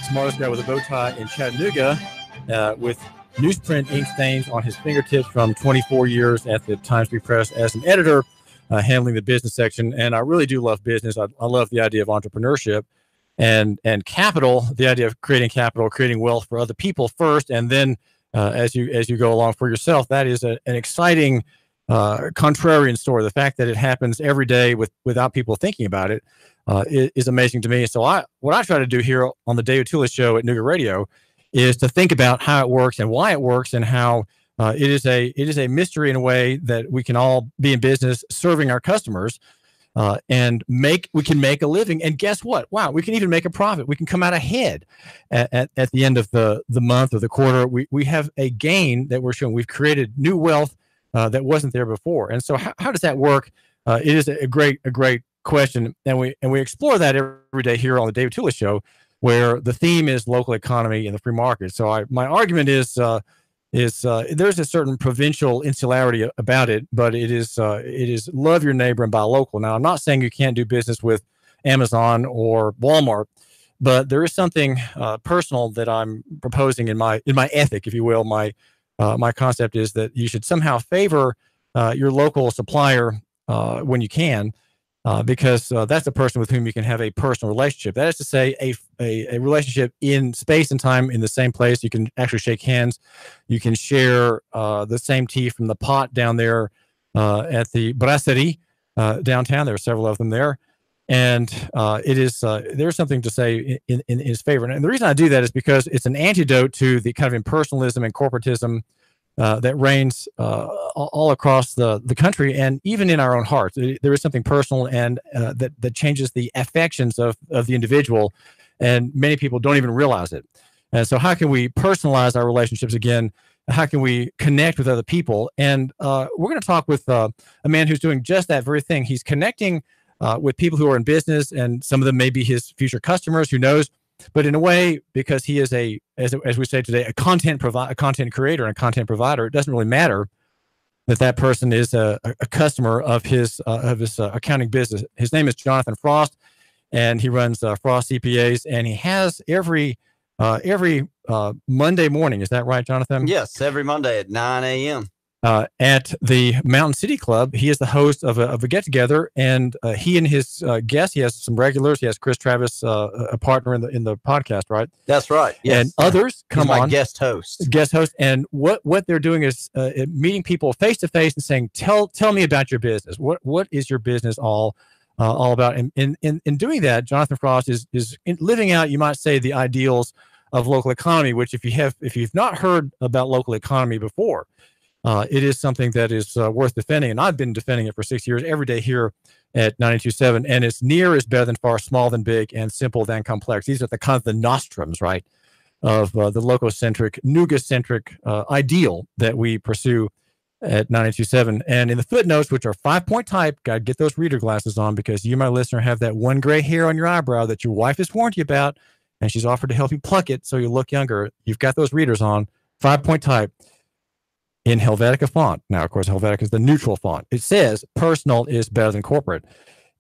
Smartest guy with a bow tie in Chattanooga, with newsprint ink stains on his fingertips from 24 years at the Times Free Press as an editor, handling the business section. And I really do love business. I love the idea of entrepreneurship and capital, the idea of creating capital, creating wealth for other people first, and then as you go along for yourself. That is an exciting contrarian story. The fact that it happens every day without people thinking about it is amazing to me. So what I try to do here on the David Tulis Show at Nooga Radio is to think about how it works and why it works, and how it is a mystery in a way that we can all be in business serving our customers, and we can make a living. And guess what? Wow, we can even make a profit. We can come out ahead at the end of the month or the quarter. We have a gain that we're showing. We've created new wealth that wasn't there before. And so how does that work? It is a great question, and we explore that every day here on the David Tulis Show, where the theme is local economy and the free market. So my argument is there's a certain provincial insularity about it, but it is love your neighbor and buy local. Now, I'm not saying you can't do business with Amazon or Walmart, but there is something personal that I'm proposing in my ethic, if you will. My concept is that you should somehow favor your local supplier when you can. Because that's a person with whom you can have a personal relationship. That is to say, a relationship in space and time in the same place. You can actually shake hands. You can share the same tea from the pot down there at the brasserie downtown. There are several of them there. And there's something to say in his favor. And the reason I do that is because it's an antidote to the kind of impersonalism and corporatism that reigns all across the country, and even in our own hearts. There is something personal and that changes the affections of the individual, and many people don't even realize it. And so how can we personalize our relationships again? How can we connect with other people? And we're going to talk with a man who's doing just that very thing. He's connecting with people who are in business, and some of them may be his future customers, who knows? But in a way, because he is as we say today, a content creator and a content provider, it doesn't really matter that person is a customer of his accounting business. His name is Jonathan Frost, and he runs Frost CPAs, and he has every Monday morning. Is that right, Jonathan? Yes, every Monday at 9 a.m. At the Mountain City Club. He is the host of a get-together, and he and his guests, he has some regulars. He has Chris Travis, a partner in the podcast, right? That's right. Yes. And others come on. Guest host. And what they're doing is meeting people face to face and saying, tell me about your business. What is your business all about? And in doing that, Jonathan Frost is living out, you might say, the ideals of local economy. Which, if you've not heard about local economy before, it is something that is worth defending, and I've been defending it for 6 years every day here at 92.7. And it's near is better than far, small than big, and simple than complex. These are the kind of the nostrums, right, of the local-centric, Nooga-centric ideal that we pursue at 92.7. And in the footnotes, which are 5-point type, got to get those reader glasses on, because you, my listener, have that one gray hair on your eyebrow that your wife has warned you about, and she's offered to help you pluck it so you look younger. You've got those readers on, 5-point type, in Helvetica font. Now, of course, Helvetica is the neutral font. It says personal is better than corporate,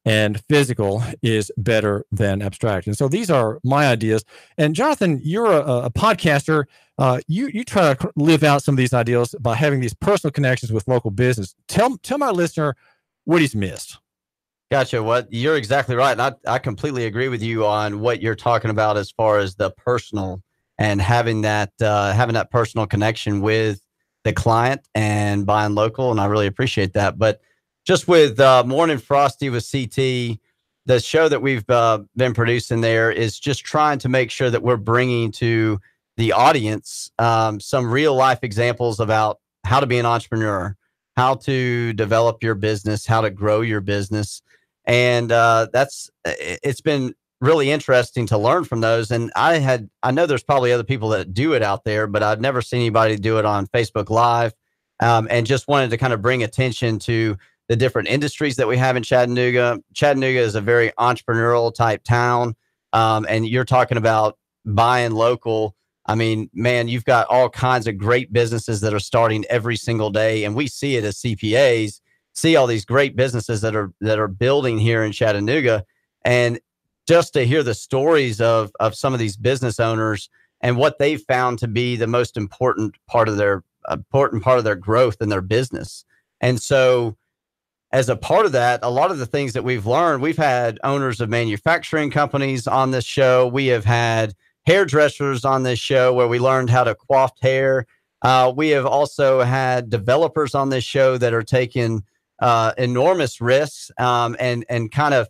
and physical is better than abstract. And so these are my ideas. And Jonathan, you're a podcaster. You try to live out some of these ideals by having these personal connections with local business. Tell my listener what he's missed. Gotcha. You're exactly right. And I completely agree with you on what you're talking about as far as the personal and having that personal connection with the client and buying local. And I really appreciate that. But just with Morning Frosty with CT, the show that we've been producing there is just trying to make sure that we're bringing to the audience some real life examples about how to be an entrepreneur, how to develop your business, how to grow your business. And it's been really interesting to learn from those. And I know there's probably other people that do it out there, but I've never seen anybody do it on Facebook Live. And just wanted to kind of bring attention to the different industries that we have in Chattanooga. Chattanooga is a very entrepreneurial type town. And you're talking about buying local. I mean, man, you've got all kinds of great businesses that are starting every single day. And we see it as CPAs, see all these great businesses that are building here in Chattanooga. And just to hear the stories of some of these business owners and what they found to be the most important part of their growth in their business. And so as a part of that, a lot of the things that we've learned, we've had owners of manufacturing companies on this show. We have had hairdressers on this show where we learned how to coif hair. We have also had developers on this show that are taking enormous risks and kind of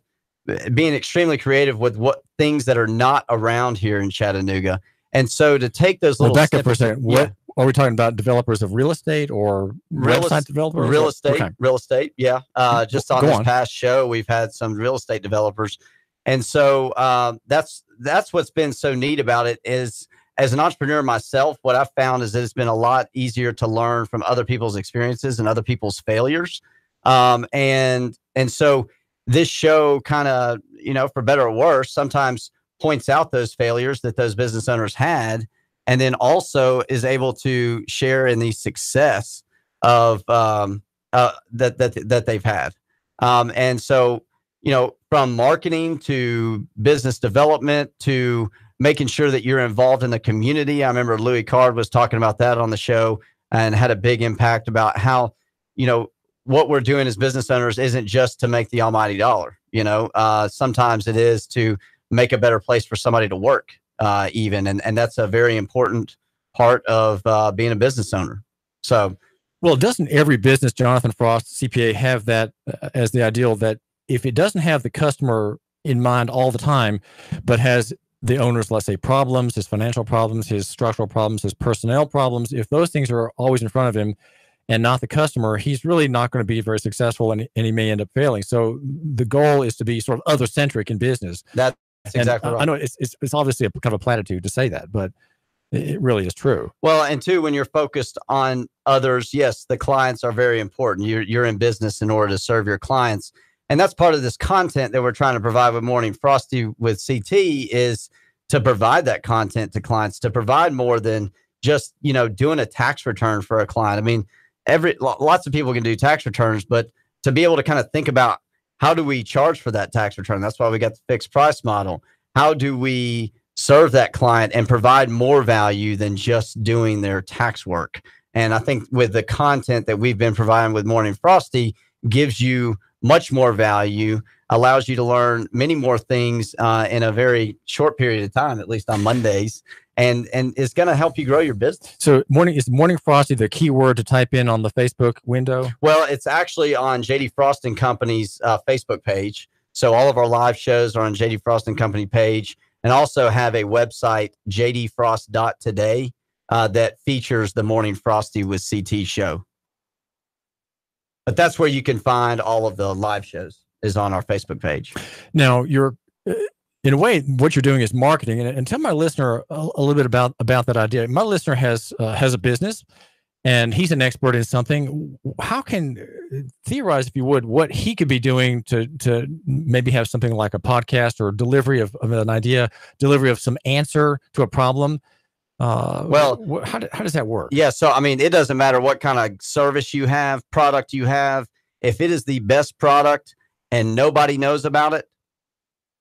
being extremely creative with what things that are not around here in Chattanooga. And so to take those little back up for a second. What are we talking about? Developers of real estate or website developers? Real estate, okay. Real estate. Yeah. Just on this past show, we've had some real estate developers. And so that's what's been so neat about it is, as an entrepreneur myself, what I've found is that it's been a lot easier to learn from other people's experiences and other people's failures. And so this show kind of, for better or worse, sometimes points out those failures that those business owners had, and then also is able to share in the success of that they've had. And so, from marketing to business development to making sure that you're involved in the community. I remember Louis Card was talking about that on the show and had a big impact about how, what we're doing as business owners isn't just to make the almighty dollar. Sometimes it is to make a better place for somebody to work, even. And that's a very important part of being a business owner. So, well, doesn't every business, Jonathan Frost, CPA, have that as the ideal, that if it doesn't have the customer in mind all the time, but has the owner's, let's say, problems, his financial problems, his structural problems, his personnel problems, if those things are always in front of him and not the customer, he's really not going to be very successful, and he may end up failing. So the goal is to be sort of other-centric in business. That's exactly right. I know it's obviously a kind of a platitude to say that, but it really is true. Well, and two, when you're focused on others, yes, the clients are very important. You're in business in order to serve your clients. And that's part of this content that we're trying to provide with Morning Frosty with CT, is to provide that content to clients, to provide more than just, doing a tax return for a client. I mean, lots of people can do tax returns, but to be able to kind of think about, how do we charge for that tax return? That's why we got the fixed price model. How do we serve that client and provide more value than just doing their tax work? And I think with the content that we've been providing with Morning Frosty, gives you much more value, allows you to learn many more things in a very short period of time, at least on Mondays, and it's going to help you grow your business. So is Morning Frosty the key word to type in on the Facebook window? Well, it's actually on JD Frost & Company's Facebook page. So all of our live shows are on JD Frost & Company page, and also have a website, jdfrost.today, that features the Morning Frosty with CT show. But that's where you can find all of the live shows, is on our Facebook page. Now, you're in a way, what you're doing is marketing. And tell my listener a little bit about that idea. My listener has a business, and he's an expert in something. How can theorize, if you would, what he could be doing to maybe have something like a podcast or delivery of an idea, delivery of some answer to a problem? Well, how does that work? Yeah. So, I mean, it doesn't matter what kind of service you have, product you have. If it is the best product and nobody knows about it,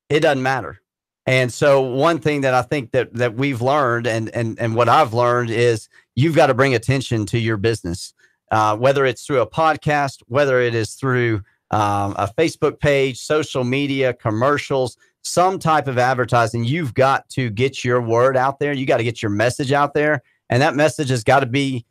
it doesn't matter. And so one thing that I think that we've learned and what I've learned is you've got to bring attention to your business, whether it's through a podcast, whether it is through a Facebook page, social media, commercials, some type of advertising. You've got to get your word out there. You got to get your message out there. And that message has got to be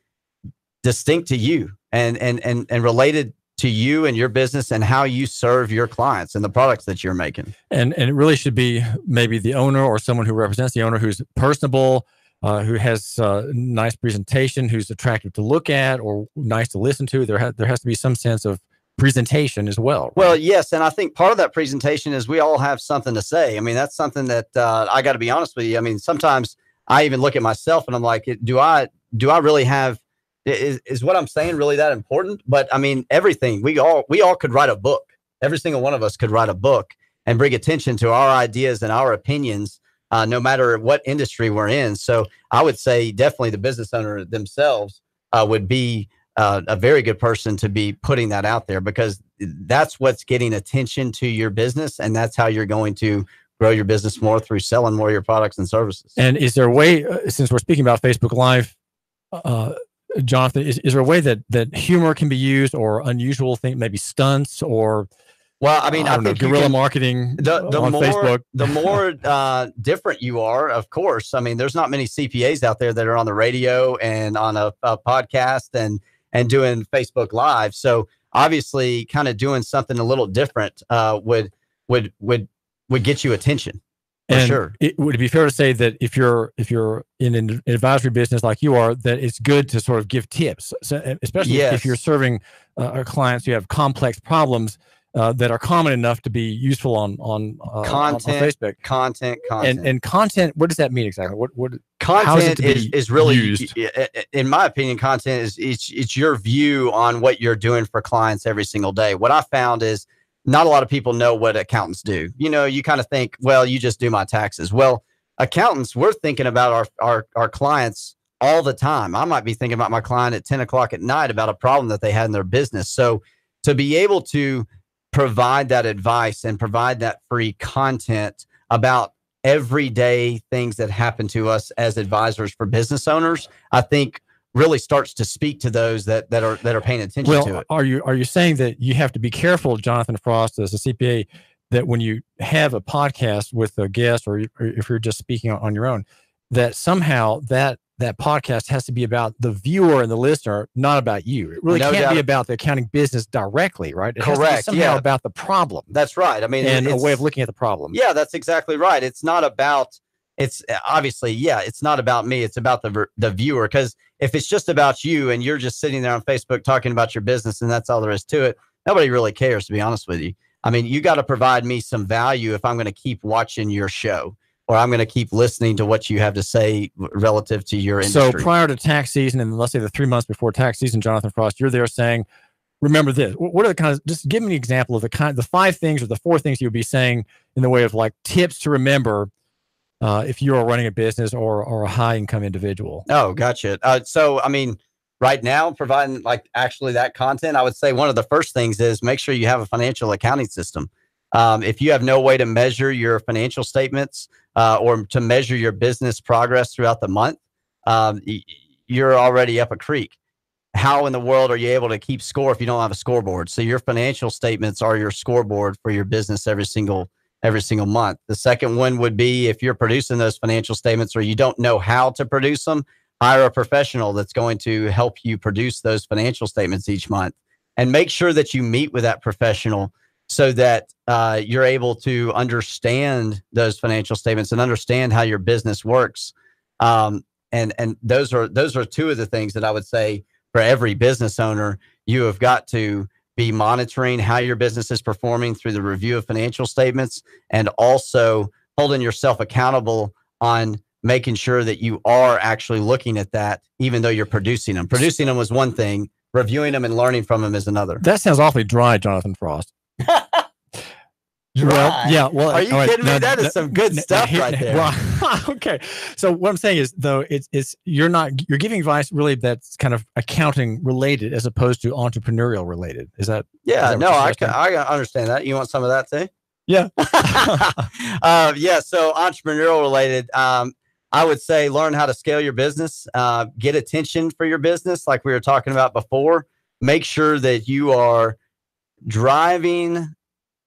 distinct to you and related to you and your business and how you serve your clients and the products that you're making. And it really should be maybe the owner or someone who represents the owner, who's personable, who has nice presentation, who's attractive to look at or nice to listen to. There has to be some sense of presentation as well. Right? Well, yes. And I think part of that presentation is we all have something to say. I mean, that's something that I got to be honest with you. I mean, sometimes I even look at myself and I'm like, do I really have, is what I'm saying really that important? But I mean, everything, we all could write a book. Every single one of us could write a book and bring attention to our ideas and our opinions, no matter what industry we're in. So I would say definitely the business owner themselves would be a very good person to be putting that out there, because that's what's getting attention to your business. And that's how you're going to grow your business more through selling more of your products and services. And is there a way, since we're speaking about Facebook Live, Jonathan, is there a way that humor can be used, or unusual thing, maybe stunts, or well, I mean, I think guerrilla marketing on Facebook? The more different you are, of course. I mean, there's not many CPAs out there that are on the radio and on a podcast and doing Facebook Live. So obviously, kind of doing something a little different would get you attention. For sure. Would it be fair to say that if you're in an advisory business like you are, that it's good to sort of give tips, so, especially if you're serving clients who have complex problems that are common enough to be useful on Facebook. Content. And content. What does that mean exactly? What content is really used? In my opinion, content is it's your view on what you're doing for clients every single day. What I found is, not a lot of people know what accountants do. You know, you kind of think, well, you just do my taxes. Well, accountants, we're thinking about our clients all the time. I might be thinking about my client at 10 o'clock at night about a problem that they had in their business. So to be able to provide that advice and provide that free content about everyday things that happen to us as advisors for business owners, I think really starts to speak to those that are paying attention to it. Are you saying that you have to be careful, Jonathan Frost, as a CPA, that when you have a podcast with a guest, or if you're just speaking on your own, that somehow that podcast has to be about the viewer and the listener, not about you? It really can't be about the accounting business directly, right? It Correct. Has to be somehow about the problem. That's right. I mean, and a way of looking at the problem. Yeah, that's exactly right. It's not about. It's obviously, it's not about me. It's about the viewer. Because if it's just about you and you're just sitting there on Facebook talking about your business and that's all there is to it, nobody really cares, to be honest with you. I mean, you got to provide me some value if I'm going to keep watching your show, or I'm going to keep listening to what you have to say relative to your industry. So prior to tax season, and let's say the 3 months before tax season, Jonathan Frost, you're there saying, remember this. What are the kinds? Just give me an example of the 5 things or the 4 things you would be saying in the way of like tips to remember if you are running a business or a high income individual. Oh, gotcha. So, I mean, right now, providing like actually that content, I would say one of the first things is make sure you have a financial accounting system. If you have no way to measure your financial statements or to measure your business progress throughout the month, you're already up a creek. How in the world are you able to keep score if you don't have a scoreboard? So your financial statements are your scoreboard for your business every single month. The second one would be, if you're producing those financial statements or you don't know how to produce them, hire a professional that's going to help you produce those financial statements each month, and make sure that you meet with that professional so that you're able to understand those financial statements and understand how your business works. And those are 2 of the things that I would say for every business owner. You have got to be monitoring how your business is performing through the review of financial statements, and also holding yourself accountable on making sure that you are actually looking at that, even though you're producing them. Producing them was one thing, reviewing them and learning from them is another. That sounds awfully dry, Jonathan Frost. Well, yeah. Well, are you kidding me? That is some good stuff right there. Well, okay. So what I'm saying is, though, you're giving advice really that's kind of accounting related as opposed to entrepreneurial related. Is that? Yeah. No, I understand that. You want some of that too? Yeah. Yeah. So entrepreneurial related. I would say learn how to scale your business. Get attention for your business, like we were talking about before. Make sure that you are driving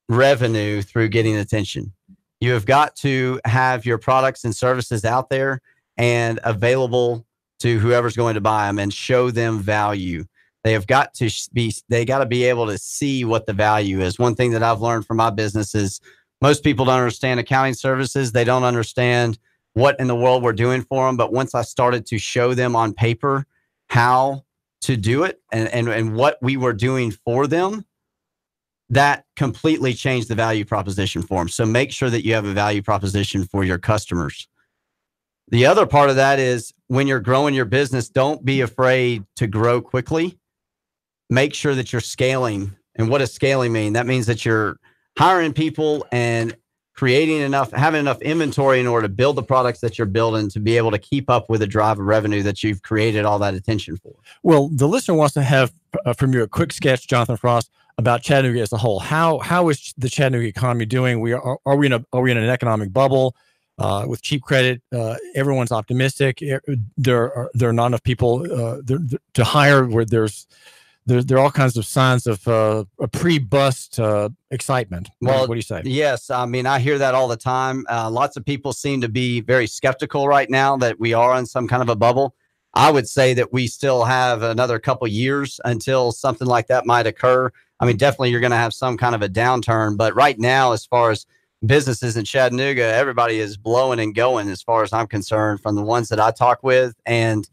revenue through getting attention. You have got to have your products and services out there and available to whoever's going to buy them, and show them value. They got to be able to see what the value is. One thing that I've learned from my business is most people don't understand accounting services. They don't understand what in the world we're doing for them. But once I started to show them on paper how to do it and what we were doing for them, that completely changed the value proposition for them. So make sure that you have a value proposition for your customers. The other part of that is, when you're growing your business, don't be afraid to grow quickly. Make sure that you're scaling. And what does scaling mean? That means that you're hiring people and having enough inventory in order to build the products that you're building to be able to keep up with the drive of revenue that you've created all that attention for. Well, the listener wants to have from you a quick sketch, Jonathan Frost, about Chattanooga as a whole. How is the Chattanooga economy doing? Are we in an economic bubble with cheap credit? Everyone's optimistic. There are not enough people to hire. Where there are all kinds of signs of a pre-bust excitement. Well, what do you say? Yes, I mean, I hear that all the time. Lots of people seem to be very skeptical right now that we are in some kind of a bubble. I would say that we still have another couple years until something like that might occur. I mean, definitely you're going to have some kind of a downturn, but right now, as far as businesses in Chattanooga, everybody is blowing and going as far as I'm concerned, from the ones that I talk with, and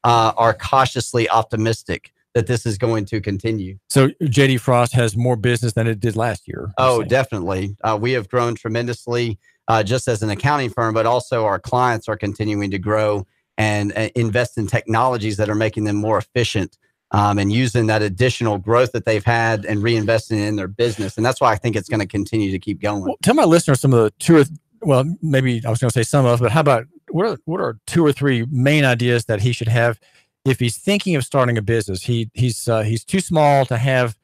are cautiously optimistic that this is going to continue. So JD Frost has more business than it did last year. Oh, definitely. We have grown tremendously just as an accounting firm, but also our clients are continuing to grow and invest in technologies that are making them more efficient, and using that additional growth that they've had and reinvesting in their business. And that's why I think it's going to continue to keep going. Well, tell my listeners some of the maybe I was going to say some of, but how about what are 2 or 3 main ideas that he should have if he's thinking of starting a business? He's too small to have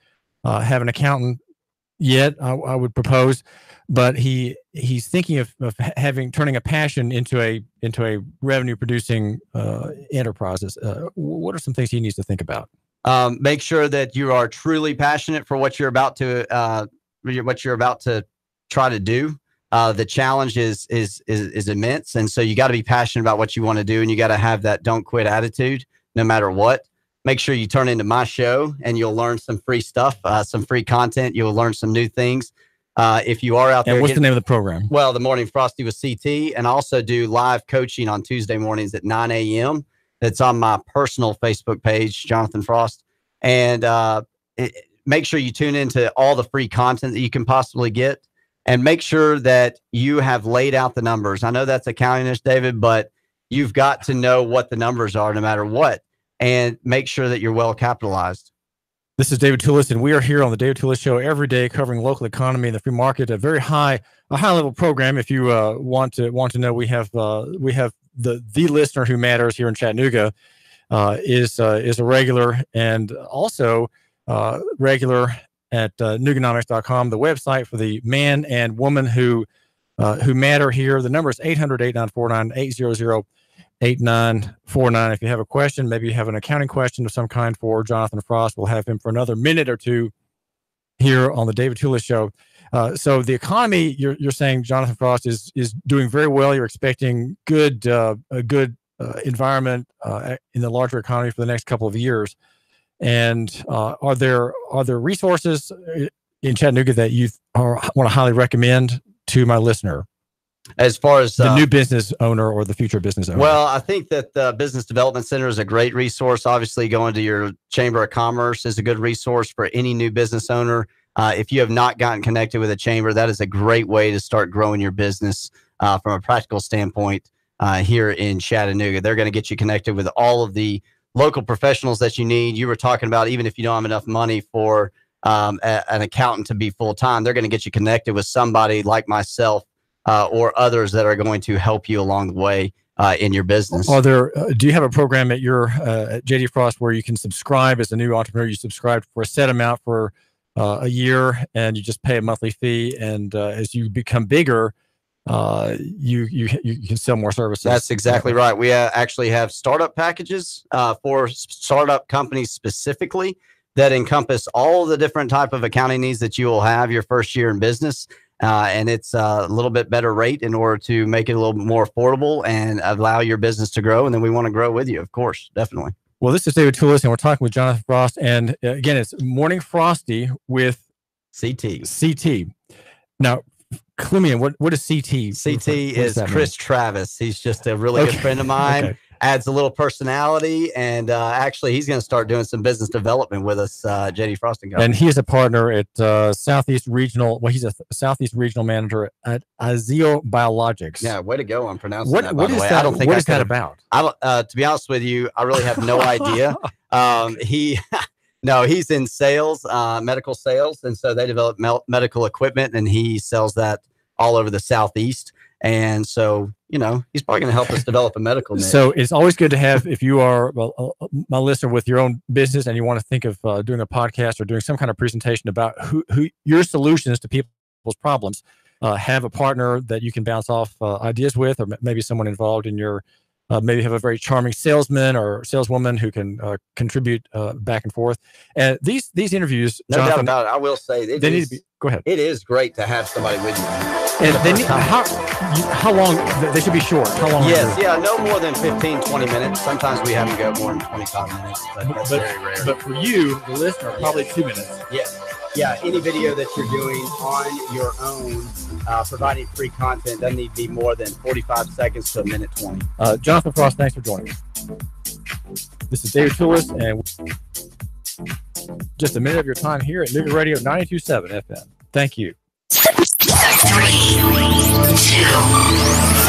an accountant yet, I would propose, but he's thinking of turning a passion into a revenue producing enterprise. What are some things he needs to think about? Make sure that you are truly passionate for what you're about to try to do. The challenge is immense, and so you got to be passionate about what you want to do, and you got to have that don't quit attitude no matter what. Make sure you turn into my show, and you'll learn some free stuff, some free content. You'll learn some new things. If you are out there. And what's the name of the program? Well, The Morning Frosty with CT, and I also do live coaching on Tuesday mornings at 9 a.m. It's on my personal Facebook page, Jonathan Frost. And make sure you tune into all the free content that you can possibly get, and make sure that you have laid out the numbers. I know that's accounting-ish, David, but you've got to know what the numbers are no matter what, and make sure that you're well capitalized. This is David Toulis, and we are here on the David Toulis Show every day, covering local economy and the free market. A high level program. If you want to know, we have the listener who matters here in Chattanooga is a regular, and also regular at Nuganomics.com, the website for the man and woman who matter here. The number is 800-8949, 800-8949. If you have a question, maybe you have an accounting question of some kind for Jonathan Frost, we'll have him for another minute or two here on the David Toulis Show. So the economy, you're saying, Jonathan Frost, is doing very well. You're expecting a good environment in the larger economy for the next couple of years. And are there resources in Chattanooga that you want to highly recommend to my listener, as far as the new business owner or the future business owner? Well, I think that the Business Development Center is a great resource. Obviously, going to your Chamber of Commerce is a good resource for any new business owner. If you have not gotten connected with a chamber, that is a great way to start growing your business from a practical standpoint here in Chattanooga. They're going to get you connected with all of the local professionals that you need. You were talking about, even if you don't have enough money for an accountant to be full-time, they're going to get you connected with somebody like myself or others that are going to help you along the way in your business. Do you have a program at your at JD Frost where you can subscribe as a new entrepreneur? You subscribe for a set amount for a year, and you just pay a monthly fee. And as you become bigger, you can sell more services. That's exactly right. We actually have startup packages for startup companies specifically that encompass all the different type of accounting needs that you will have your first year in business. And it's a little bit better rate in order to make it a little bit more affordable and allow your business to grow. And then we want to grow with you, of course, definitely. Well, this is David Toulis, and we're talking with Jonathan Frost. And again, it's Morning Frosty with CT. Now, clue me in, what is CT? CT is Chris Travis. He's just a really good friend of mine. Okay. Adds a little personality, and actually, he's going to start doing some business development with us, JD Frost & Co. And he is a partner at Southeast Regional. Well, he's a Southeast Regional Manager at Azeo Biologics. Yeah, way to go on pronouncing that. What is that? I don't think. What is that about? To be honest with you, I really have no idea. He's in sales, medical sales, and so they develop medical equipment, and he sells that all over the Southeast. And so, he's probably going to help us develop a medical niche. So it's always good to have, if you are my listener with your own business and you want to think of doing a podcast or doing some kind of presentation about who your solutions to people's problems, have a partner that you can bounce off ideas with, or maybe someone involved in your, maybe have a very charming salesman or saleswoman who can contribute back and forth. And these interviews, no Jonathan, doubt about it. I will say they need to be. Go ahead. It is great to have somebody with you. And they need, how long? They should be short. How long? Yes, no more than 15, 20 minutes. Sometimes we have to go more than 25 minutes, but that's very rare. But for you, the listener, probably 2 minutes. Yes. Yeah, any video that you're doing on your own, providing free content, doesn't need to be more than 45 seconds to a minute 20. Jonathan Frost, thanks for joining us. This is David Toulis, and just a minute of your time here at Nuga Radio 92.7 FM. Thank you. 3, 2,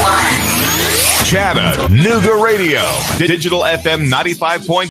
1. Chattanooga Radio, Digital FM 95.3.